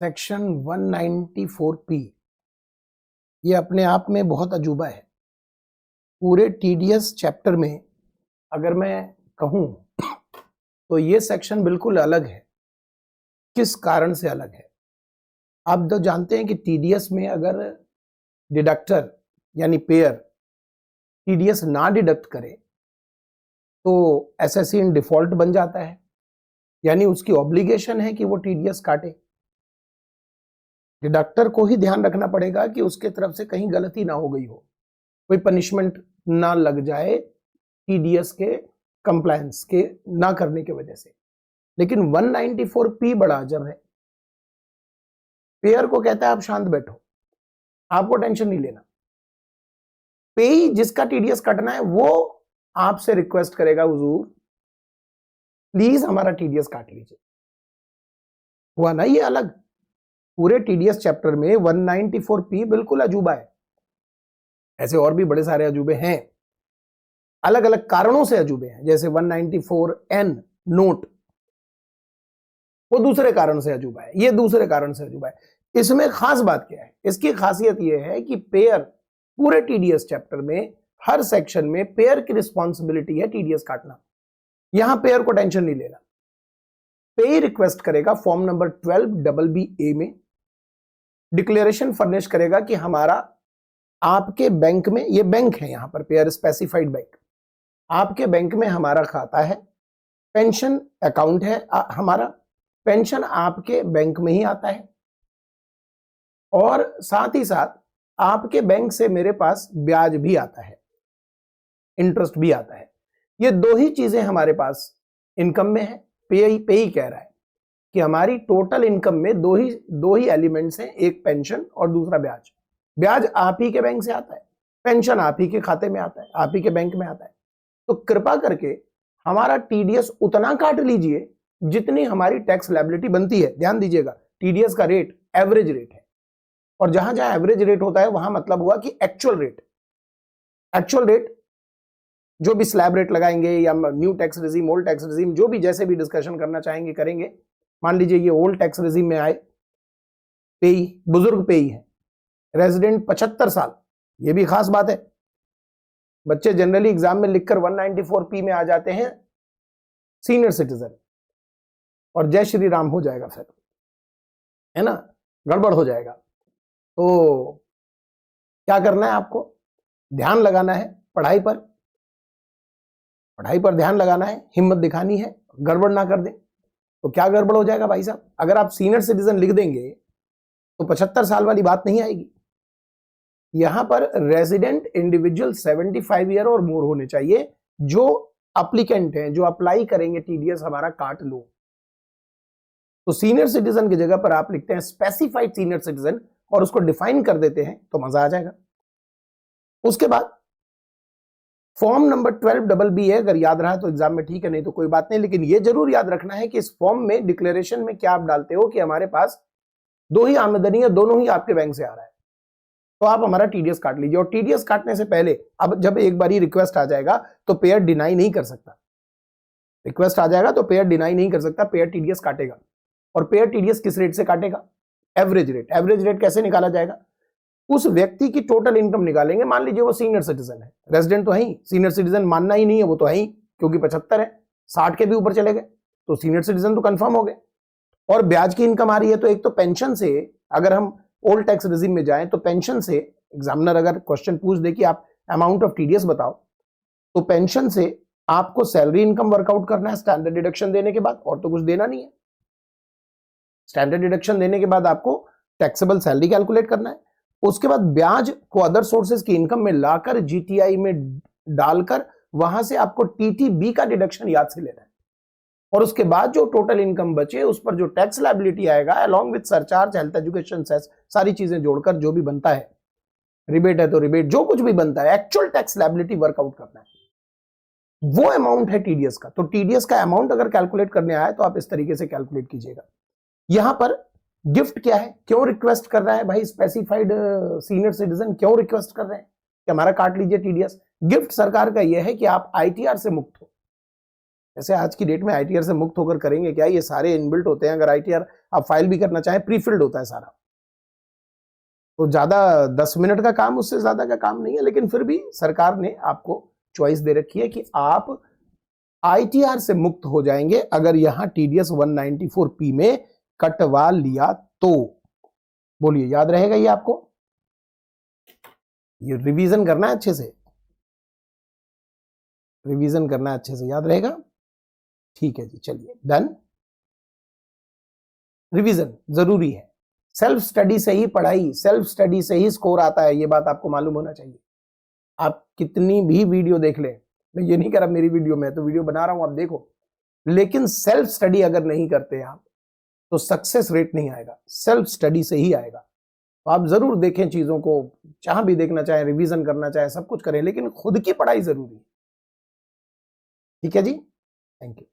Section 194P ये अपने आप में बहुत अजूबा है। पूरे टीडीएस चैप्टर में अगर मैं कहूं तो ये सेक्शन बिल्कुल अलग है। किस कारण से अलग है? आप तो जानते हैं कि टीडीएस में अगर डिडक्टर यानी पेयर टीडीएस ना डिडक्ट करे तो एसएससी इन डिफॉल्ट बन जाता है, यानी उसकी ऑब्लिगेशन है कि वो टीडीएस काटे। डिडक्टर को ही ध्यान रखना पड़ेगा कि उसके तरफ से कहीं गलती ना हो गई हो, कोई पनिशमेंट ना लग जाए टीडीएस के कंप्लायंस के ना करने की वजह से। लेकिन 194P बड़ा अजब है। पेयर को कहता है आप शांत बैठो, आपको टेंशन नहीं लेना। पेई जिसका टीडीएस कटना है वो आपसे रिक्वेस्ट करेगा, हुजूर प्लीज हमारा टीडीएस काट लीजिए। हुआ ना ये अलग। पूरे टीडीएस चैप्टर में 194P बिल्कुल अजूबा है। ऐसे और भी बड़े सारे अजूबे हैं, अलग अलग कारणों से अजूबे हैं। जैसे 194N नोट, वो दूसरे कारण से अजूबा है, ये दूसरे कारण से अजूबा है। इसमें खास बात क्या है? इसकी खासियत यह है कि पेयर पूरे टीडीएस चैप्टर में हर सेक्शन में पेयर की रिस्पॉन्सिबिलिटी है टीडीएस काटना। यहां पेयर को टेंशन नहीं लेना। पे रिक्वेस्ट करेगा फॉर्म नंबर 12BB में, डिक्लेरेशन फर्निश करेगा कि हमारा आपके बैंक में, ये बैंक है यहां पर पेयर स्पेसिफाइड बैंक, आपके बैंक में हमारा खाता है, पेंशन अकाउंट है हमारा, पेंशन आपके बैंक में ही आता है और साथ ही साथ आपके बैंक से मेरे पास ब्याज भी आता है, इंटरेस्ट भी आता है। ये दो ही चीजें हमारे पास इनकम में है। पे ही कह रहा है कि हमारी टोटल इनकम में दो ही एलिमेंट्स हैं, एक पेंशन और दूसरा ब्याज। ब्याज आप ही के बैंक से आता है, पेंशन आप ही के खाते में आता है, आप ही के बैंक में आता है। तो कृपा करके हमारा टीडीएस उतना काट लीजिए जितनी हमारी टैक्स लायबिलिटी बनती है। ध्यान दीजिएगा, टीडीएस का रेट एवरेज रेट है और जहां जहां एवरेज रेट होता है वहां मतलब हुआ कि एक्चुअल रेट जो भी स्लैब रेट लगाएंगे या new tax regime, old tax regime, जो भी जैसे भी डिस्कशन करना चाहेंगे करेंगे। मान लीजिए ये ओल्ड टैक्स रेजिम में आए, पेई बुजुर्ग पेई है, रेजिडेंट 75 साल, ये भी खास बात है। बच्चे जनरली एग्जाम में लिखकर 194P में आ जाते हैं सीनियर सिटीजन, और जय श्री राम हो जाएगा फिर, है ना, गड़बड़ हो जाएगा। तो क्या करना है आपको? ध्यान लगाना है पढ़ाई पर ध्यान लगाना है, हिम्मत दिखानी है, गड़बड़ ना कर दें। तो क्या गड़बड़ हो जाएगा भाई साहब? अगर आप सीनियर सिटीजन लिख देंगे तो 75 साल वाली बात नहीं आएगी। यहां पर रेजिडेंट इंडिविजुअल 75 ईयर और मोर होने चाहिए जो एप्लीकेंट हैं, जो अप्लाई करेंगे टीडीएस हमारा काट लो। तो सीनियर सिटीजन की जगह पर आप लिखते हैं स्पेसिफाइड सीनियर सिटीजन और उसको डिफाइन कर देते हैं तो मजा आ जाएगा। उसके बाद फॉर्म नंबर 12BB है, अगर याद रहा तो एग्जाम में ठीक है, नहीं तो कोई बात नहीं। लेकिन यह जरूर याद रखना है कि इस फॉर्म में डिक्लेरेशन में क्या आप डालते हो कि हमारे पास दो ही आमदनी है, दोनों ही आपके बैंक से आ रहा है, तो आप हमारा टीडीएस काट लीजिए। और टीडीएस काटने से पहले, अब जब एक बार रिक्वेस्ट आ जाएगा तो पेयर डिनाई नहीं कर सकता। रिक्वेस्ट आ जाएगा तो पेयर डिनाई नहीं कर सकता, पेयर टीडीएस काटेगा। और पेयर टीडीएस किस रेट से काटेगा? Average rate. एवरेज रेट कैसे निकाला जाएगा? उस व्यक्ति की टोटल इनकम निकालेंगे। मान लीजिए वो सीनियर सिटीजन है, रेजिडेंट तो है ही, सीनियर सिटीजन मानना ही नहीं है, वो तो है ही, क्योंकि 75 है, 60 के भी ऊपर चले गए तो सीनियर सिटीजन तो कंफर्म हो गए। और ब्याज की इनकम आ रही है, तो एक तो पेंशन से, अगर हम ओल्ड टैक्स रेजिम में जाएं तो पेंशन से, एग्जामिनर अगर क्वेश्चन पूछ दे कि आप अमाउंट ऑफ टीडीएस बताओ, तो पेंशन से आपको सैलरी इनकम वर्कआउट करना है स्टैंडर्ड डिडक्शन देने के बाद, और तो कुछ देना नहीं है। स्टैंडर्ड डिडक्शन देने के बाद आपको टैक्सेबल सैलरी कैलकुलेट करना है। उसके बाद ब्याज को अदर सोर्सेज की इनकम में लाकर जीटीआई में डालकर वहां से आपको टीटीबी का डिडक्शन याद से लेना है। और उसके बाद जो टोटल इनकम बचे उस पर जो टैक्स लायबिलिटी आएगा along with surcharge, health education cess, सारी चीजें जोड़कर जो भी बनता है, रिबेट है तो रिबेट, जो कुछ भी बनता है, एक्चुअल टैक्स लायबिलिटी वर्कआउट करना है, वो अमाउंट है टीडीएस का। तो टीडीएस का अमाउंट अगर कैलकुलेट करने आए तो आप इस तरीके से कैलकुलेट कीजिएगा। यहां पर गिफ्ट क्या है? क्यों रिक्वेस्ट कर रहा है भाई स्पेसिफाइड सीनियर सिटीजन, क्यों रिक्वेस्ट कर रहे हैं कि हमारा काट लीजिए टीडीएस? गिफ्ट सरकार का यह है कि आप आईटीआर से मुक्त हो। वैसे आज की डेट में आईटीआर से मुक्त होकर करेंगे क्या, ये सारे इनबिल्ट होते हैं। अगर आईटीआर आप फाइल भी करना चाहें प्री फिल्ड होता है सारा, तो ज्यादा 10 मिनट का काम, उससे ज्यादा का काम नहीं है। लेकिन फिर भी सरकार ने आपको चॉइस दे रखी है कि आप आईटीआर से मुक्त हो जाएंगे अगर यहां टीडीएस 194P में कटवा लिया तो। बोलिए याद रहेगा ये आपको? ये रिवीजन करना है अच्छे से, रिवीजन करना है अच्छे से, याद रहेगा? ठीक है जी, चलिए डन। रिवीजन जरूरी है, सेल्फ स्टडी से ही पढ़ाई, सेल्फ स्टडी से ही स्कोर आता है, ये बात आपको मालूम होना चाहिए। आप कितनी भी वीडियो देख लें, मैं ये नहीं कह रहा मेरी वीडियो में, तो वीडियो बना रहा हूं आप देखो, लेकिन सेल्फ स्टडी अगर नहीं करते आप तो सक्सेस रेट नहीं आएगा, सेल्फ स्टडी से ही आएगा। तो आप जरूर देखें चीजों को, जहां भी देखना चाहें, रिवीजन करना चाहें, सब कुछ करें, लेकिन खुद की पढ़ाई जरूरी है। ठीक है जी, थैंक यू।